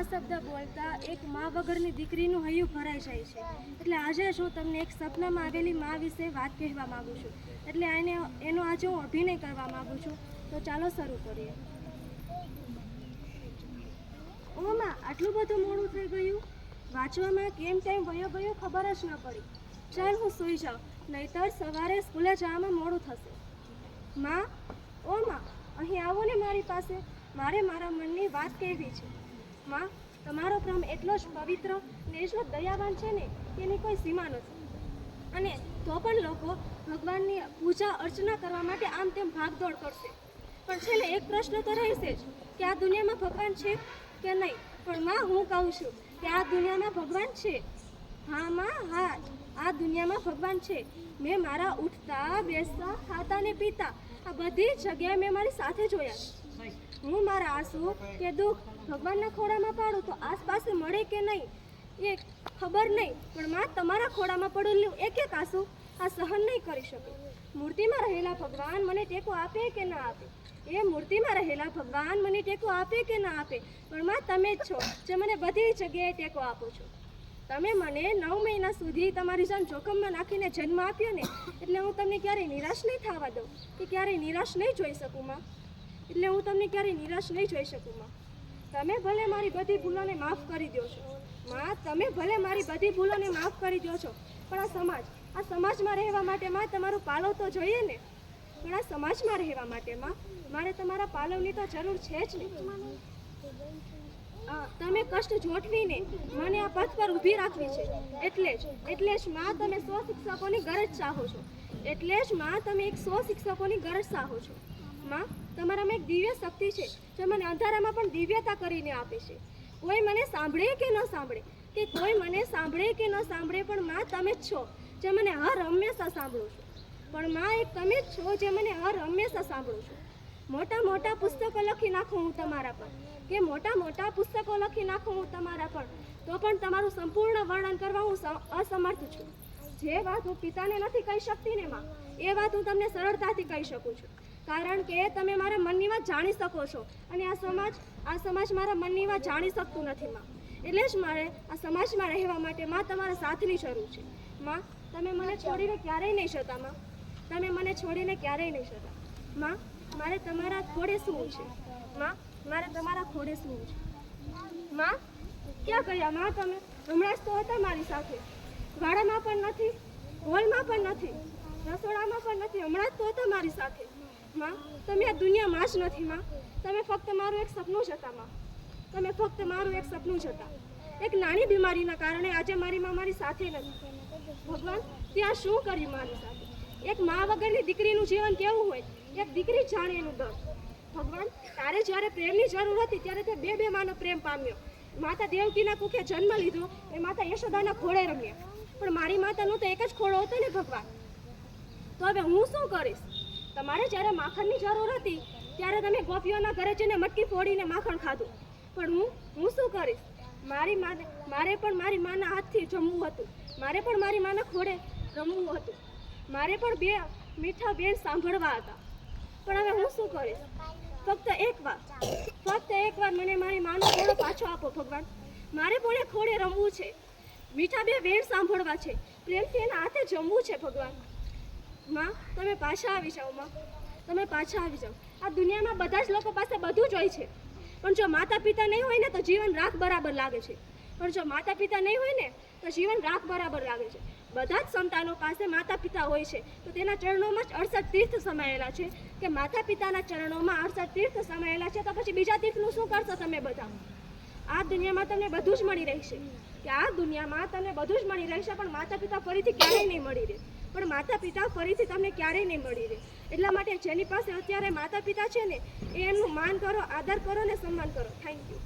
આ શબ્દ બોલતા એક મા વગરની દીકરીનું હૈયું ભરાઈ જાય છે. એટલે આજે હું તમને એક સપનામાં આવેલી મા વિશે વાત કહેવા માગું છું. એટલે એનો આજે હું અભિનય કરવા માગું છું. તો ચાલો શરૂ કરીએ. ઓ માં, આટલું બધું મોડું થઈ ગયું. વાંચવામાં કેમ ટાઈમ વયો ગયો ખબર જ ન પડી. ચાલ હું સૂઈ જાઉં, નહીતર સવારે સ્કૂલે જવામાં મોડું થશે. માં, ઓ માં, અહીં આવો ને મારી પાસે. મારે મારા મનની વાત કહેવી છે. માં, તમારો પ્રેમ એટલો જ પવિત્ર ને એટલો દયાવાન છે ને કે એની કોઈ સીમા નથી. અને તો પણ લોકો ભગવાનની પૂજા અર્ચના કરવા માટે આમ તેમ ભાગદોડ કરશે. પણ છેલ્લે એક પ્રશ્ન તો રહેશે જ કે આ દુનિયામાં ભગવાન છે કે નહીં. પણ માં, હું કહું છું કે આ દુનિયામાં ભગવાન છે. હા માં, હા, આ દુનિયામાં ભગવાન છે. મેં મારા ઉઠતા, બેસતા, ખાતા ને પીતા આ બધી જગ્યાએ મેં મારી સાથે જોયા. હું મારા આંસુ કે દુઃખ ભગવાનના ખોળામાં પાડું તો આસપાસ મળે કે નહીં એ ખબર નહીં. પણ માં, તમારા ખોળામાં પડેલું એક એક આંસુ આ સહન નહીં કરી શકે. મૂર્તિમાં રહેલા ભગવાન મને ટેકો આપે કે ના આપે, એ મૂર્તિમાં રહેલા ભગવાન મને ટેકો આપે કે ના આપે. પણ માં, તમે જ છો જે મને બધી જગ્યાએ ટેકો આપો છો. તમે મને 9 મહિના સુધી તમારી જાન જોખમમાં નાખીને જન્મ આપ્યો ને, એટલે હું તમને ક્યારેય નિરાશ નહીં થવા દઉં કે ક્યારેય નિરાશ નહીં જોઈ શકું માં. એટલે હું તમને ક્યારેય નિરાશ નહીં જોઈ શકું માં. તમે ભલે મારી બધી ભૂલોને માફ કરી દો છો માં, તમે ભલે મારી બધી ભૂલોને માફ કરી દો છો. પણ આ સમાજમાં રહેવા માટે માં તમારું પાલવ તો જોઈએ ને. પણ આ સમાજમાં રહેવા માટે માં મારે તમારા પાલવની તો જરૂર છે જ નહીં. તમે કષ્ટ જોઠવીને મને આ પથ પર ઊભી રાખવી છે. એટલે જ માં તમે 100 શિક્ષકોની ગરજ ચાહો છો. એટલે જ માં તમે 100 શિક્ષકોની ગરજ ચાહો છો. માં, તમારામાં એક દિવ્ય શક્તિ છે જે મને અંધારામાં પણ દિવ્યતા કરીને આપે છે. કોઈ મને સાંભળે કે ન સાંભળે, પણ માં તમે જ છો જે મને હર હંમેશા સાંભળો છો. પણ માં, એક તમે જ છો જે મને હર હંમેશા સાંભળો છો. મોટા પુસ્તકો લખી નાખું હું તમારા પર, તો પણ તમારું સંપૂર્ણ વર્ણન કરવા હું અસમર્થ છું. જે વાત હું પિતાને નથી કહી શકતી ને માં, એ વાત હું તમને સરળતાથી કહી શકું છું. કારણ કે તમે મારા મનની વાત જાણી શકો છો અને આ સમાજ મારા મનની વાત જાણી શકતું નથી માં. એટલે જ મારે આ સમાજમાં રહેવા માટે માં તમારા સાથની જરૂર છે. માં, તમે મને છોડીને ક્યારેય નહીં જતા માં. માં, મારે તમારા ખોડે સૂવું છે. માં, ક્યાં ગયા માં તમે? હમણાં જ તો હતા મારી સાથે. વાડામાં પણ નથી, હોલમાં પણ નથી, રસોડામાં પણ નથી. હમણાં જ તો હતા મારી સાથે. માં, તમે આ દુનિયામાં જ નથી માં. તમે ફક્ત મારું એક સપનું જ હતા. એક નાની બીમારીના કારણે આજે મારી માં મારી સાથે નથી. ભગવાન, ત્યાં શું કર્યું મારી સાથે? એક મા વગરની દીકરીનું જીવન કેવું હોય, એક દીકરી જાણે એનું દર્દ. ભગવાન, તારે જ્યારે પ્રેમની જરૂર હતી ત્યારે તે બે માનો પ્રેમ પામ્યો. માતા દેવકીના કુખે જન્મ લીધો એ માતા યશોદાના ખોળે રમ્યા. પણ મારી માતાનો તો એક જ ખોળો હતો ને ભગવાન. તો હવે હું શું કરીશ? તમારે જ્યારે માખણની જરૂર હતી ત્યારે તમે ગોપીઓના ઘરે જઈને મટકી ફોડીને માખણ ખાધું. પણ હું શું કરીશ? મારે પણ મારી માના હાથથી જમવું હતું. મારે પણ મારી માના ખોળે રમવું હતું. મારે પણ બે મીઠા બેન સાંભળવા હતા. પણ હવે હું શું કરીશ? ફક્ત એક વાર મને મારી માનો ખોળો પાછો આપો ભગવાન. મારે પણ ખોળે રમવું છે, મીઠા બે બેન સાંભળવા છે, પ્રેમથી એના હાથે જમવું છે ભગવાન. માં, તમે પાછા આવી જાઓ માં. આ દુનિયામાં બધા જ લોકો પાસે બધું જ હોય છે, પણ જો માતા પિતા નહીં હોય ને તો જીવન રાખ બરાબર લાગે છે. બધા જ સંતાનો પાસે માતા પિતા હોય છે તો તેના ચરણોમાં જ 68 તીર્થ સમાયેલા છે. કે માતા પિતાના ચરણોમાં 68 તીર્થ સમાયેલા છે તો પછી બીજા તીર્થનું શું કરશો તમે બધા? આ દુનિયામાં તમને બધું જ મળી રહેશે, પણ માતા પિતા ફરીથી ક્યારેય નહીં મળી રહે. એટલા માટે જેની પાસે અત્યારે માતા પિતા છે ને એ એમનું માન કરો, આદર કરો ને સન્માન કરો. Thank you.